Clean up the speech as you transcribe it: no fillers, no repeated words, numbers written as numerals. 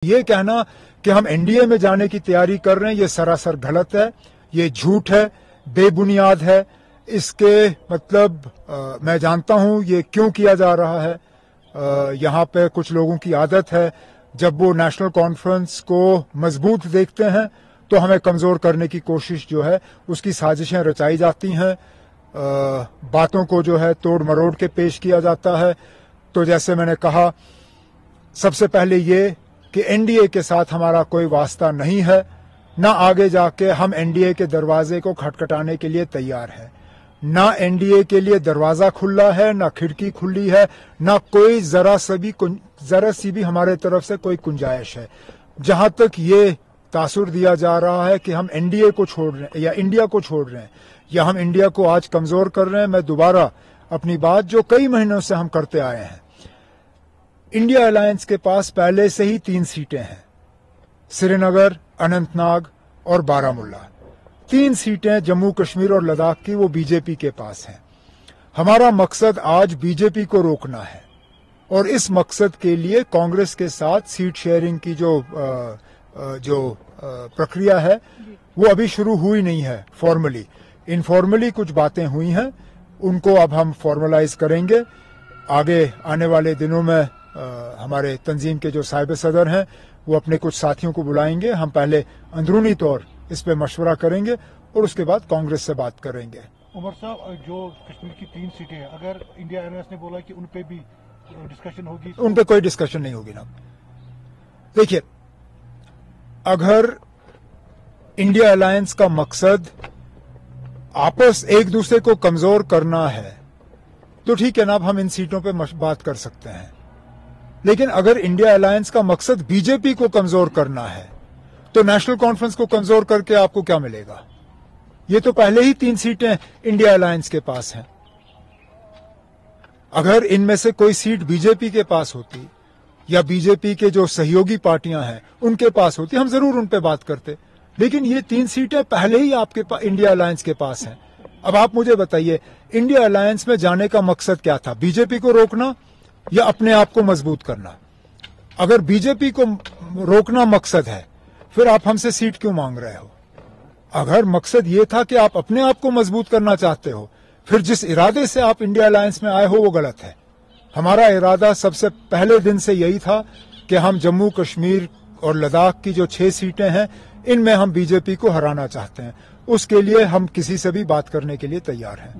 ये कहना कि हम एनडीए में जाने की तैयारी कर रहे हैं, ये सरासर गलत है, ये झूठ है, बेबुनियाद है। इसके मतलब मैं जानता हूं ये क्यों किया जा रहा है। यहाँ पे कुछ लोगों की आदत है, जब वो नेशनल कॉन्फ्रेंस को मजबूत देखते हैं तो हमें कमजोर करने की कोशिश जो है उसकी साजिशें रचाई जाती हैं, बातों को जो है तोड़ मरोड़ के पेश किया जाता है। तो जैसे मैंने कहा, सबसे पहले ये कि एनडीए के साथ हमारा कोई वास्ता नहीं है, ना आगे जाके हम एनडीए के दरवाजे को खटखटाने के लिए तैयार हैं। ना एनडीए के लिए दरवाजा खुला है, ना खिड़की खुली है, ना कोई जरा सी भी हमारे तरफ से कोई गुंजाइश है। जहां तक ये तासुर दिया जा रहा है कि हम एनडीए को छोड़ रहे हैं या इंडिया को छोड़ रहे हैं या हम इंडिया को आज कमजोर कर रहे हैं, मैं दोबारा अपनी बात जो कई महीनों से हम करते आए हैं, इंडिया अलायंस के पास पहले से ही 3 सीटें हैं, श्रीनगर, अनंतनाग और बारामुल्ला। 3 सीटें जम्मू कश्मीर और लद्दाख की वो बीजेपी के पास हैं। हमारा मकसद आज बीजेपी को रोकना है और इस मकसद के लिए कांग्रेस के साथ सीट शेयरिंग की जो प्रक्रिया है वो अभी शुरू हुई नहीं है। फॉर्मली, इनफॉर्मली कुछ बातें हुई हैं, उनको अब हम फॉर्मलाइज करेंगे। आगे आने वाले दिनों में हमारे तंजीम के जो साहिब सदर हैं वो अपने कुछ साथियों को बुलाएंगे। हम पहले अंदरूनी तौर इस पे मशवरा करेंगे और उसके बाद कांग्रेस से बात करेंगे। उमर साहब, जो कश्मीर की 3 सीटें हैं, अगर इंडिया अलायंस ने बोला कि उन पे भी डिस्कशन होगी, उन पे कोई डिस्कशन नहीं होगी ना। देखिए, अगर इंडिया अलायंस का मकसद आपस एक दूसरे को कमजोर करना है तो ठीक है ना, अब हम इन सीटों पे बात कर सकते हैं। लेकिन अगर इंडिया अलायंस का मकसद बीजेपी को कमजोर करना है तो नेशनल कॉन्फ्रेंस को कमजोर करके आपको क्या मिलेगा? ये तो पहले ही 3 सीटें इंडिया अलायंस के पास हैं। अगर इनमें से कोई सीट बीजेपी के पास होती या बीजेपी के जो सहयोगी पार्टियां हैं उनके पास होती, हम जरूर उन पे बात करते। लेकिन ये 3 सीटें पहले ही आपके पास इंडिया अलायंस के पास हैं। अब आप मुझे बताइए, इंडिया अलायंस में जाने का मकसद क्या था? बीजेपी को रोकना या अपने आप को मजबूत करना? अगर बीजेपी को रोकना मकसद है, फिर आप हमसे सीट क्यों मांग रहे हो? अगर मकसद ये था कि आप अपने आप को मजबूत करना चाहते हो, फिर जिस इरादे से आप इंडिया अलायंस में आए हो वो गलत है। हमारा इरादा सबसे पहले दिन से यही था कि हम जम्मू कश्मीर और लद्दाख की जो 6 सीटें हैं इनमें हम बीजेपी को हराना चाहते हैं। उसके लिए हम किसी से भी बात करने के लिए तैयार हैं।